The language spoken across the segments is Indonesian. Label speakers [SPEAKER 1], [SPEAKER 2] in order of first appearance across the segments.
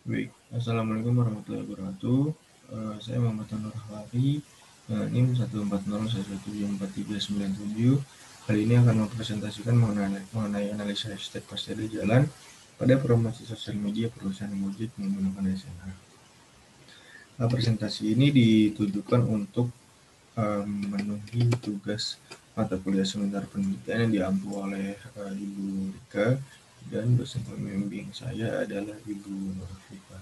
[SPEAKER 1] Baik, Assalamualaikum warahmatullahi wabarakatuh. Saya Muhammad Nur Hawari, NIM 14011743797. Kali ini akan mempresentasikan mengenai analisa hashtag pasti ada jalan pada promosi sosial media perusahaan Gojek menggunakan SNH. Presentasi ini ditujukan untuk memenuhi tugas mata kuliah seminar penelitian yang diampu oleh Ibu Rika, dan dosen pembimbing saya adalah Ibu Nurfika.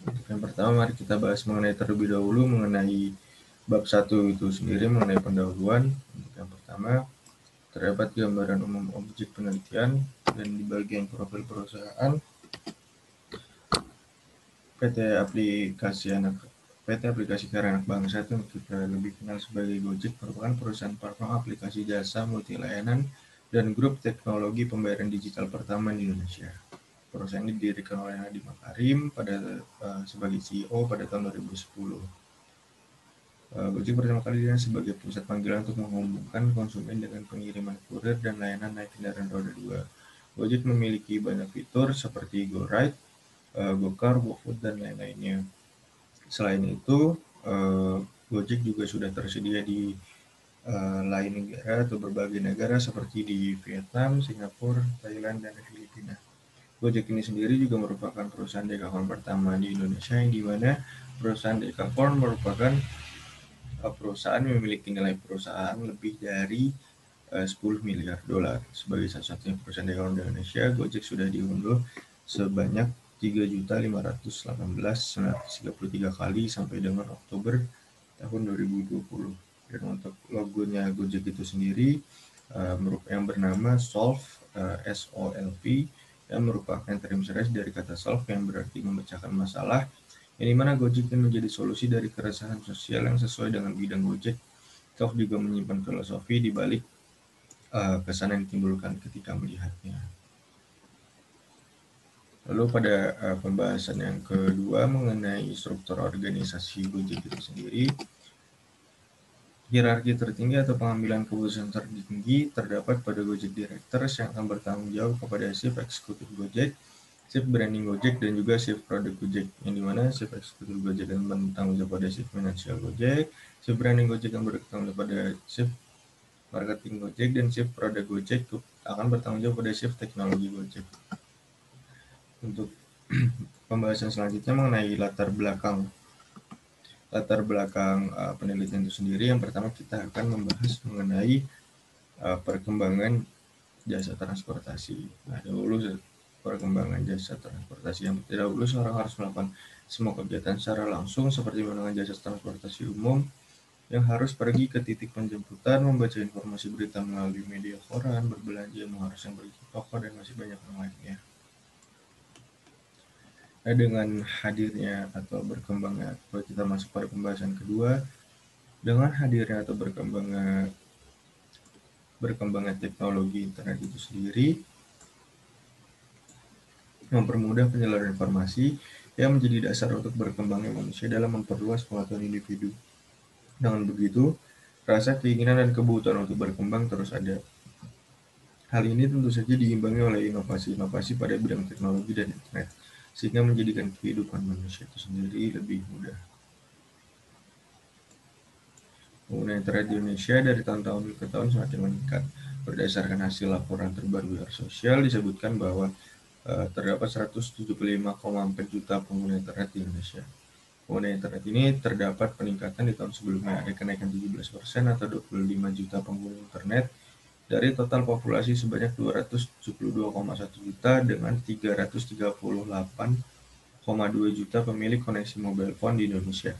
[SPEAKER 1] Untuk yang pertama, mari kita bahas mengenai terlebih dahulu mengenai bab 1 itu sendiri, mengenai pendahuluan. Untuk yang pertama, terdapat gambaran umum objek penelitian, dan di bagian profil perusahaan, PT Aplikasi Karya Anak Bangsa itu kita lebih kenal sebagai Gojek, merupakan perusahaan platform aplikasi jasa multi layanan dan grup teknologi pembayaran digital pertama di Indonesia. Perusahaan ini didirikan oleh Nadiem Makarim sebagai CEO pada tahun 2010. Gojek pertama kali dirilis sebagai pusat panggilan untuk menghubungkan konsumen dengan pengiriman kurir dan layanan naik kendaraan roda 2. Gojek memiliki banyak fitur seperti GoRide, GoCar, GoFood, dan lain-lainnya. Selain itu, Gojek juga sudah tersedia di lain negara atau berbagai negara seperti di Vietnam, Singapura, Thailand, dan Filipina. Gojek ini sendiri juga merupakan perusahaan dekakorn pertama di Indonesia, yang dimana perusahaan dekakorn merupakan perusahaan yang memiliki nilai perusahaan lebih dari 10 miliar dolar. Sebagai satu-satunya perusahaan dekakorn di Indonesia, Gojek sudah diunduh sebanyak 3.518.933 kali sampai dengan Oktober tahun 2020. Dan untuk logonya Gojek itu sendiri yang bernama Solve, SOLV, yang merupakan terinspirasi dari kata solve yang berarti memecahkan masalah, yang dimana Gojek ini menjadi solusi dari keresahan sosial yang sesuai dengan bidang Gojek. Solve juga menyimpan filosofi di balik kesan yang ditimbulkan ketika melihatnya. Lalu pada pembahasan yang kedua mengenai struktur organisasi Gojek itu sendiri, hierarki tertinggi atau pengambilan keputusan tertinggi terdapat pada Gojek Directors yang akan bertanggung jawab kepada Chief Executive Gojek, Chief Branding Gojek, dan juga Chief Product Gojek, yang dimana Chief Executive Gojek yang bertanggung jawab pada Chief Financial Gojek, Chief Branding Gojek yang bertanggung jawab pada Chief Marketing Gojek, dan Chief Product Gojek akan bertanggung jawab pada Chief Teknologi Gojek. Untuk pembahasan selanjutnya mengenai latar belakang penelitian itu sendiri, yang pertama kita akan membahas mengenai perkembangan jasa transportasi. Nah, dahulu perkembangan jasa transportasi, yang dahulu seorang harus melakukan semua kegiatan secara langsung seperti menggunakan jasa transportasi umum, yang harus pergi ke titik penjemputan, membaca informasi berita melalui media koran, berbelanja, mengharus yang pergi ke toko, dan masih banyak yang lainnya. Nah, dengan hadirnya atau berkembangnya, kalau kita masuk pada pembahasan kedua, dengan hadirnya atau berkembangnya teknologi internet itu sendiri mempermudah penyaluran informasi yang menjadi dasar untuk berkembangnya manusia dalam memperluas pengetahuan individu. Dengan begitu, rasa keinginan dan kebutuhan untuk berkembang terus ada. Hal ini tentu saja diimbangi oleh inovasi-inovasi pada bidang teknologi dan internet, sehingga menjadikan kehidupan manusia itu sendiri lebih mudah. Pengguna internet di Indonesia dari tahun-tahun ke tahun semakin meningkat. Berdasarkan hasil laporan terbaru dari Sosial, disebutkan bahwa terdapat 175,4 juta pengguna internet di Indonesia. Pengguna internet ini terdapat peningkatan di tahun sebelumnya, ada kenaikan 17% atau 25 juta pengguna internet dari total populasi sebanyak 272,1 juta dengan 338,2 juta pemilik koneksi mobile phone di Indonesia.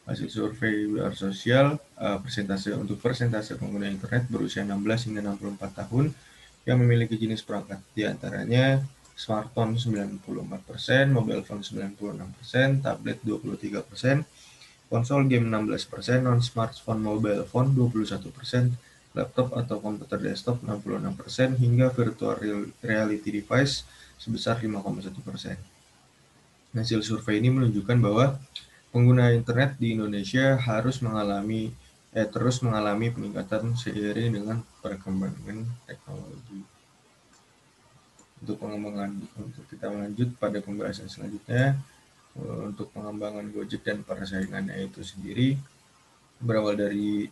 [SPEAKER 1] Hasil survei WR Sosial, persentase pengguna internet berusia 16 hingga 64 tahun yang memiliki jenis perangkat, diantaranya smartphone 94%, mobile phone 96%, tablet 23%, konsol game 16%, non-smartphone mobile phone 21%, laptop atau komputer desktop 66%, hingga virtual reality device sebesar 5,1%. Hasil survei ini menunjukkan bahwa pengguna internet di Indonesia terus mengalami peningkatan seiring dengan perkembangan teknologi. Untuk kita lanjut pada pembahasan selanjutnya, untuk pengembangan Gojek dan persaingannya itu sendiri, berawal dari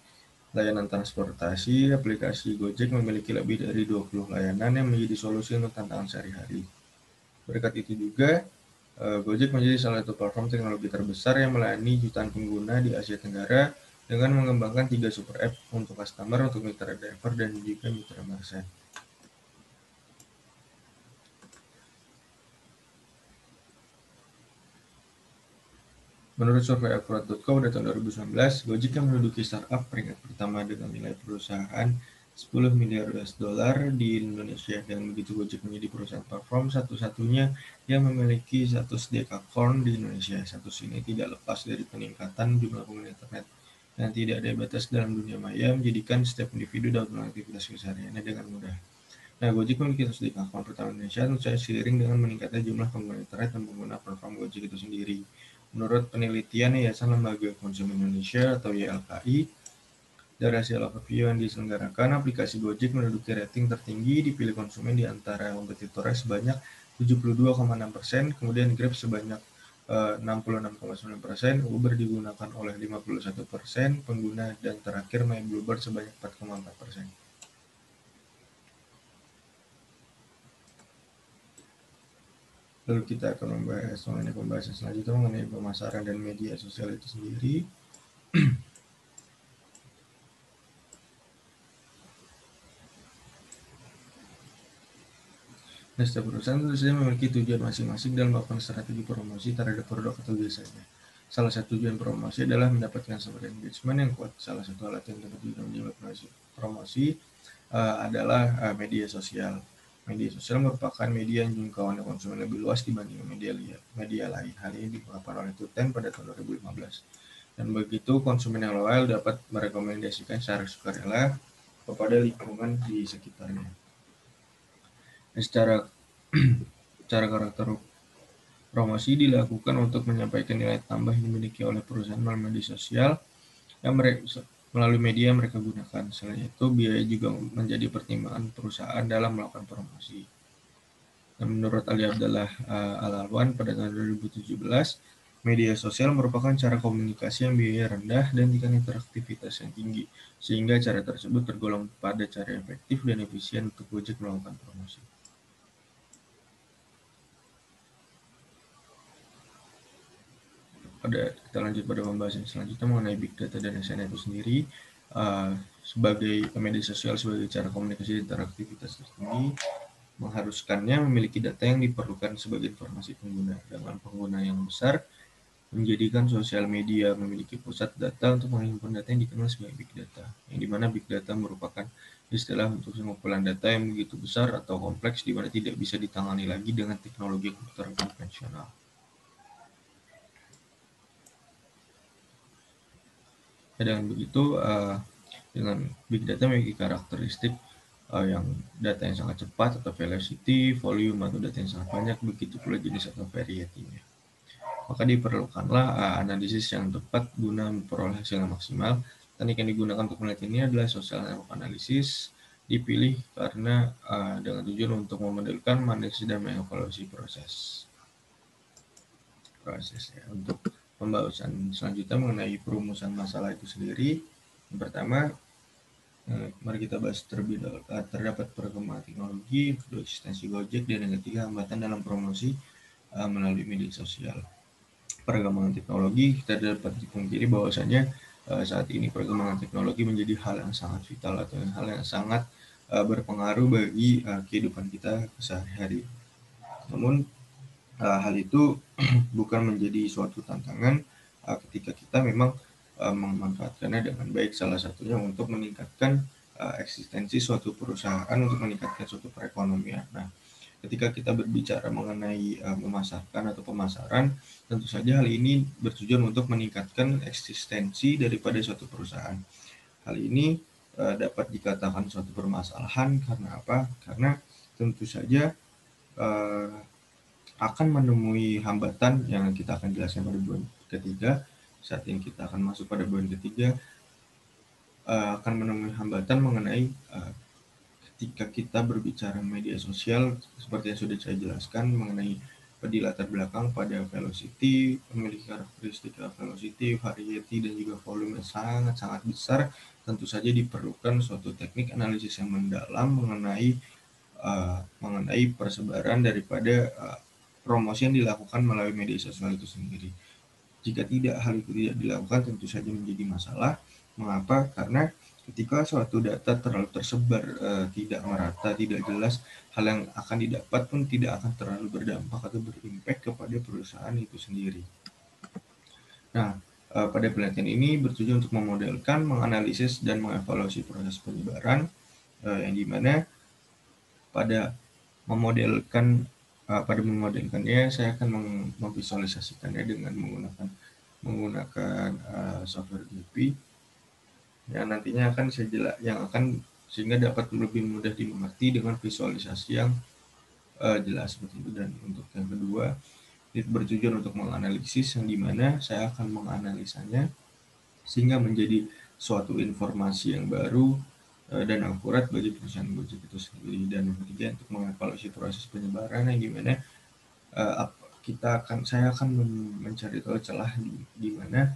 [SPEAKER 1] layanan transportasi, aplikasi Gojek memiliki lebih dari 20 layanan yang menjadi solusi untuk tantangan sehari-hari. Berkat itu juga, Gojek menjadi salah satu platform teknologi terbesar yang melayani jutaan pengguna di Asia Tenggara dengan mengembangkan 3 super app untuk customer, untuk mitra driver, dan juga mitra merchant. Menurut survei Akurat.co pada tahun 2019, Gojek yang menduduki startup peringkat pertama dengan nilai perusahaan 10 miliar US dollar di Indonesia. Dan begitu Gojek menjadi perusahaan platform satu-satunya yang memiliki status Dekakorn di Indonesia. Status ini tidak lepas dari peningkatan jumlah pengguna internet yang tidak ada batas dalam dunia maya, menjadikan setiap individu dapat melakukan aktivitas kesehariannya dengan mudah. Nah, Gojek memiliki status Dekakorn pertama Indonesia tentu saja seiring dengan meningkatnya jumlah pengguna internet dan pengguna platform Gojek itu sendiri. Menurut penelitian Yayasan Lembaga Konsumen Indonesia atau YLKI, dari hasil overview yang diselenggarakan, aplikasi Gojek menduduki rating tertinggi dipilih konsumen di antara kompetitornya sebanyak 72,6%, kemudian Grab sebanyak 66,9%, Uber digunakan oleh 51% pengguna, dan terakhir My Bluebird sebanyak 4,4%. Lalu kita akan membahas mengenai pembahasan selanjutnya mengenai pemasaran dan media sosial itu sendiri. Nah, setiap perusahaan tentu saja memiliki tujuan masing-masing dalam melakukan strategi promosi terhadap produk atau jasanya. Salah satu tujuan promosi adalah mendapatkan sumber engagement yang kuat. Salah satu alat yang dapat digunakan promosi adalah media sosial. Media sosial merupakan media yang jangkauan konsumen lebih luas dibanding media lain. Hal ini diungkapkan oleh Tuten pada tahun 2015. Dan begitu konsumen yang loyal dapat merekomendasikan secara sukarela kepada lingkungan di sekitarnya. Secara karakter promosi dilakukan untuk menyampaikan nilai tambah yang dimiliki oleh perusahaan melalui media sosial yang melalui media yang mereka gunakan. Selain itu, biaya juga menjadi pertimbangan perusahaan dalam melakukan promosi. Dan menurut Ali Abdallah Al-Alwan pada tahun 2017, media sosial merupakan cara komunikasi yang biaya rendah dan tingkat interaktivitas yang tinggi, sehingga cara tersebut tergolong pada cara efektif dan efisien untuk Gojek melakukan promosi. Kita lanjut pada pembahasan selanjutnya mengenai Big Data dan SNS itu sendiri. Sebagai media sosial sebagai cara komunikasi dan interaktivitas tertinggi, mengharuskannya memiliki data yang diperlukan sebagai informasi pengguna. Dengan pengguna yang besar, menjadikan sosial media memiliki pusat data untuk menghimpun data yang dikenal sebagai Big Data, yang dimana Big Data merupakan istilah untuk pengumpulan data yang begitu besar atau kompleks di mana tidak bisa ditangani lagi dengan teknologi komputer konvensional. Dengan begitu, dengan Big Data memiliki karakteristik yang data yang sangat cepat atau velocity, volume atau data yang sangat banyak, begitu pula jenis atau variety-nya. Maka diperlukanlah analisis yang tepat guna memperoleh hasil yang maksimal. Teknik yang digunakan untuk penelitian ini adalah social network analysis, dipilih karena dengan tujuan untuk memodelkan, menganalisis, dan mengevaluasi proses ya. Untuk pembahasan selanjutnya mengenai perumusan masalah itu sendiri, yang pertama, mari kita bahas terlebih dahulu. Terdapat perkembangan teknologi, kedua eksistensi Gojek, dan yang ketiga hambatan dalam promosi melalui media sosial. Perkembangan teknologi, kita dapat dipungkiri bahwasanya saat ini perkembangan teknologi menjadi hal yang sangat vital atau hal yang sangat berpengaruh bagi kehidupan kita sehari-hari. Namun hal itu bukan menjadi suatu tantangan ketika kita memang memanfaatkannya dengan baik. Salah satunya untuk meningkatkan eksistensi suatu perusahaan, untuk meningkatkan suatu perekonomian. Nah, ketika kita berbicara mengenai memasarkan atau pemasaran, tentu saja hal ini bertujuan untuk meningkatkan eksistensi daripada suatu perusahaan. Hal ini dapat dikatakan suatu permasalahan karena apa? Karena tentu saja akan menemui hambatan yang kita akan jelaskan pada bulan ketiga. Saat ini kita akan masuk pada bulan ketiga, akan menemui hambatan mengenai ketika kita berbicara media sosial, seperti yang sudah saya jelaskan mengenai di latar belakang pada velocity, memiliki karakteristik velocity, variety, dan juga volume yang sangat-sangat besar, tentu saja diperlukan suatu teknik analisis yang mendalam mengenai persebaran daripada promosi yang dilakukan melalui media sosial itu sendiri. Jika hal itu tidak dilakukan, tentu saja menjadi masalah. Mengapa? Karena ketika suatu data terlalu tersebar, tidak merata, tidak jelas, hal yang akan didapat pun tidak akan terlalu berdampak atau berimpact kepada perusahaan itu sendiri. Nah, pada penelitian ini bertujuan untuk memodelkan, menganalisis, dan mengevaluasi proses penyebaran, yang dimana pada memodelkannya saya akan memvisualisasikannya dengan menggunakan software GP yang nantinya akan sehingga dapat lebih mudah dimengerti dengan visualisasi yang jelas seperti itu. Dan untuk yang kedua, itu bertujuan untuk menganalisis, yang dimana saya akan menganalisanya sehingga menjadi suatu informasi yang baru dan akurat bagi perusahaan Gojek itu sendiri. Dan yang ketiga, untuk mengevaluasi proses penyebaran, yang dimana saya akan mencari tahu celah di mana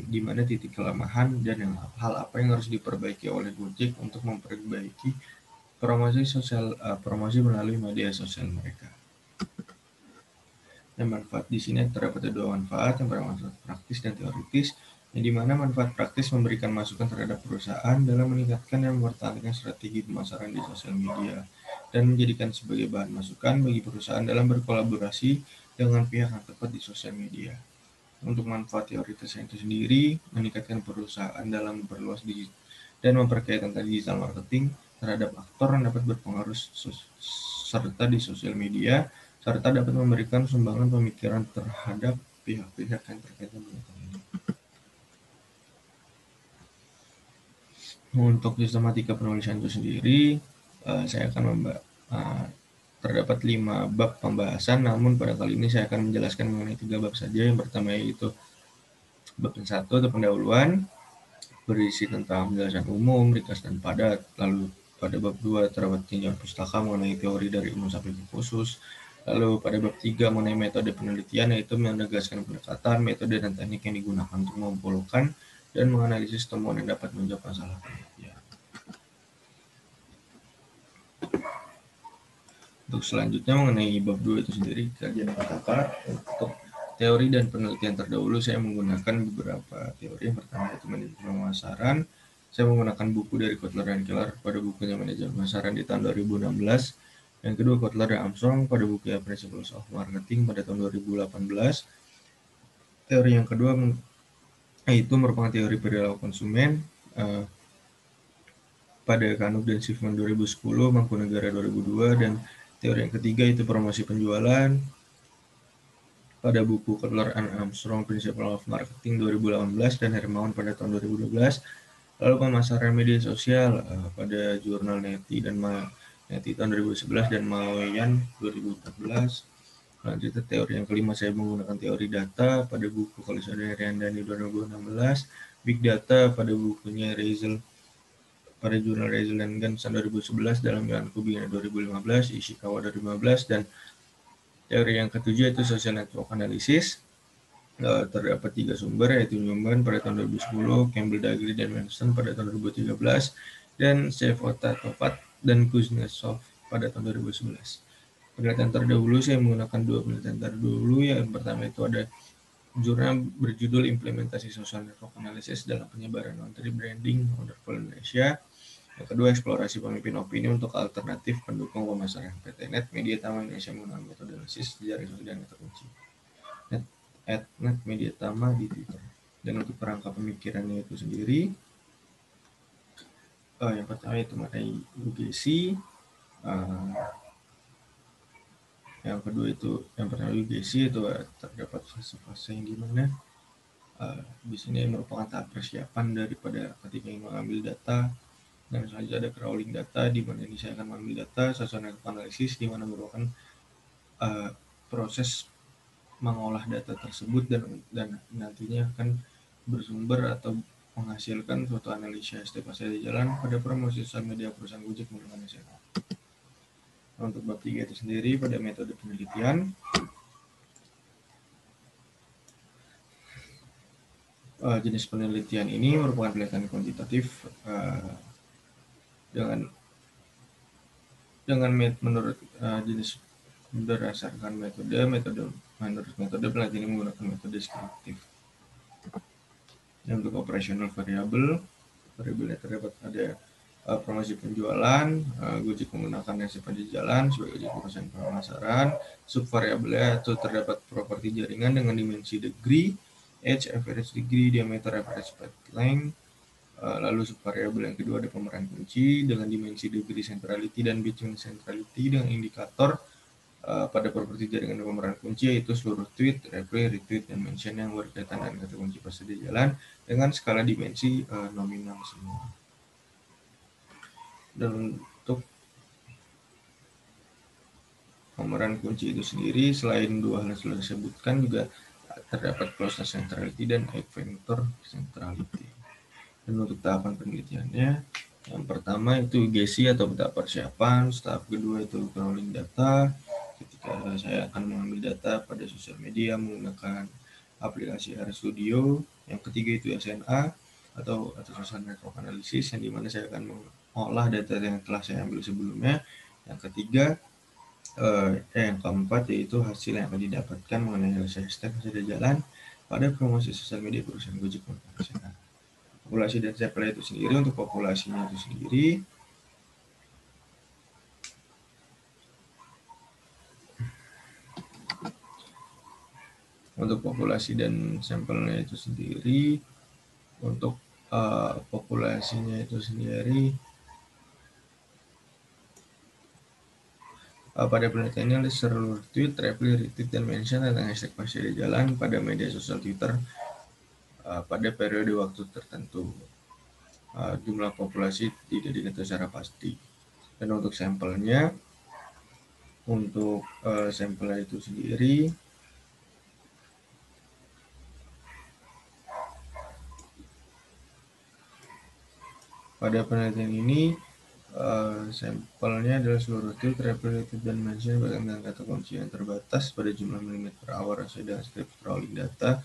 [SPEAKER 1] di mana titik kelemahan dan hal apa yang harus diperbaiki oleh Gojek untuk memperbaiki promosi melalui media sosial mereka. Dan manfaat di sini terdapat dua manfaat, yang pertama manfaat praktis dan teoritis, yang dimana manfaat praktis memberikan masukan terhadap perusahaan dalam meningkatkan dan mempertahankan strategi pemasaran di sosial media, dan menjadikan sebagai bahan masukan bagi perusahaan dalam berkolaborasi dengan pihak yang tepat di sosial media. Untuk manfaat teoritisnya itu sendiri, meningkatkan perusahaan dalam memperluas dan memperkaya tentang digital marketing terhadap aktor yang dapat berpengaruh serta di sosial media, serta dapat memberikan sumbangan pemikiran terhadap pihak-pihak yang terkait dengan ini. Untuk sistematika penulisan itu sendiri, saya akan terdapat 5 bab pembahasan, namun pada kali ini saya akan menjelaskan mengenai 3 bab saja. Yang pertama yaitu bab yang 1 atau pendahuluan, berisi tentang penjelasan umum, ringkas dan padat. Lalu pada bab 2 terdapat tinjauan pustaka mengenai teori dari umum sampai ke khusus. Lalu pada bab 3 mengenai metode penelitian, yaitu menegaskan pendekatan, metode dan teknik yang digunakan untuk mengumpulkan dan menganalisis temuan yang dapat menjawab masalah penelitian. Untuk selanjutnya mengenai bab 2 itu sendiri, kajian pustaka. Untuk teori dan penelitian terdahulu saya menggunakan beberapa teori. Yang pertama yaitu manajemen pemasaran. Saya menggunakan buku dari Kotler dan Keller pada bukunya Manajemen Pemasaran di tahun 2016. Yang kedua, Kotler dan Armstrong pada bukunya Principles of Marketing pada tahun 2018. Teori yang kedua itu merupakan teori perilaku konsumen pada Kanuk dan Schiffman 2010, Mangkunegara 2002, dan teori yang ketiga itu promosi penjualan pada buku Kotler and Armstrong Principles of Marketing 2018 dan Hermawan pada tahun 2012. Lalu pemasaran media sosial pada jurnal Neti tahun 2011 dan Maoyan 2014. Lanjutnya teori yang kelima saya menggunakan teori data pada buku Kalisada Riandani 2016, Big Data pada bukunya Reisel pada jurnal Reisel dan Gans 2011, dalam Jalan Kubina 2015, Ishikawa 2015, dan teori yang ketujuh itu Social Network Analysis. Terdapat 3 sumber, yaitu Newman pada tahun 2010, Campbell Dagley dan Manson pada tahun 2013, dan Shevota Topat dan Kuznetsov pada tahun 2011. Penelitian terdahulu saya menggunakan 2 penelitian terdahulu. Yang pertama itu ada jurnal berjudul Implementasi Social Network Analysis dalam Penyebaran Menteri Branding Wonderful Indonesia. Yang kedua, eksplorasi pemimpin opini untuk alternatif pendukung pemasaran PT.net Media Tama Indonesia menggunakan metode analisis jaring sosial dan terkunci. Net Media Tama di Twitter. Dan untuk kerangka pemikirannya itu sendiri, yang pertama itu mengenai UGC, yang pertama UGC itu terdapat fase-fase yang dimana di sini merupakan tahap persiapan daripada ketika ingin mengambil data, dan selanjutnya ada crawling data di mana ini saya akan mengambil data, social network analysis di mana merupakan proses mengolah data tersebut dan nantinya akan bersumber atau menghasilkan suatu analisa step pas ada jalan pada promosi sosial media perusahaan Gojek menggunakan SNA. Untuk bab 3 itu sendiri pada metode penelitian, jenis penelitian ini merupakan penelitian kuantitatif dengan menurut jenis berdasarkan menurut metode penelitian ini menggunakan metode deskriptif. Untuk operasional variabel yang terdapat ada promosi penjualan, Gojek menggunakan nasib pada jalan sebagai perusahaan pemasaran. Subvariabelnya itu terdapat properti jaringan dengan dimensi degree, edge, average degree, diameter, average path length. Lalu subvariabel yang kedua ada pemeran kunci dengan dimensi degree centrality dan between centrality dengan indikator pada properti jaringan dan pemeran kunci yaitu seluruh tweet, reply, retweet, dan mention yang berkaitan dengan kata kunci pas di jalan dengan skala dimensi nominal semua. Dan untuk pemeran kunci itu sendiri selain dua hal yang sudah disebutkan juga terdapat closeness centrality dan egg vector centrality. Dan untuk tahapan penelitiannya, yang pertama itu GESI atau tahap persiapan, tahap kedua itu crawling data. Ketika saya akan mengambil data pada sosial media menggunakan aplikasi RStudio. Yang ketiga itu SNA atau Social Network Analysis, yang dimana saya akan mengolah data yang telah saya ambil sebelumnya. Yang ketiga, yang keempat yaitu hasil yang akan didapatkan mengenai hashtag sudah jalan pada promosi sosial media perusahaan Gojek menggunakan SNA. Populasi dan sampel itu sendiri, untuk populasinya itu sendiri untuk populasi dan sampelnya itu sendiri untuk populasinya itu sendiri pada penelitiannya ada seluruh tweet, reply, retweet, dan mention tentang hashtag pasti ada jalan pada media sosial Twitter pada periode waktu tertentu. Jumlah populasi tidak diketahui secara pasti. Dan untuk sampelnya, untuk sampelnya itu sendiri pada penelitian ini sampelnya adalah seluruh tweet, reply, retweet, dan mention dengan kata kunci yang terbatas pada jumlah milimeter per hour sesuai dengan script crawling data.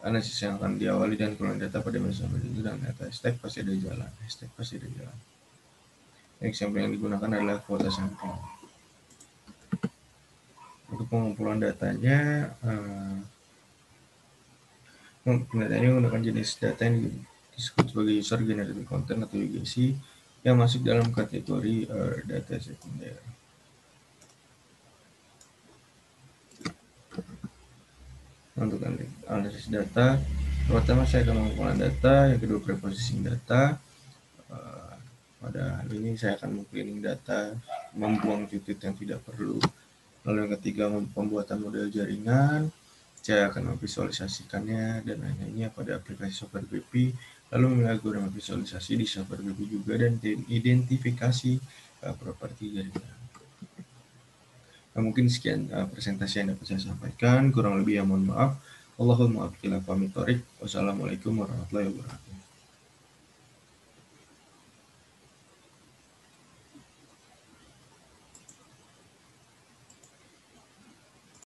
[SPEAKER 1] Analisis yang akan diawali dan crawling data pada media sosial itu dengan data hashtag pasti ada jalan. Hashtag pasti ada jalan. Sampel yang digunakan adalah kuota sampel. Untuk pengumpulan datanya, menggunakan jenis data yang disebut sebagai user generated content atau UGC yang masuk dalam kategori data sekunder. Untuk analisis data, pertama saya akan mengumpulkan data, yang kedua preprocessing data. Pada hal ini saya akan meng-cleaning data, membuang titik yang tidak perlu. Lalu yang ketiga, pembuatan model jaringan. Saya akan memvisualisasikannya dan lain-lainnya pada aplikasi software BP, lalu memilih algoritma visualisasi di software BP juga dan identifikasi properti jaringan. Nah, mungkin sekian presentasi yang dapat saya sampaikan. Kurang lebih ya mohon maaf. Allahumma a'lam bishawab. Wassalamualaikum warahmatullahi wabarakatuh.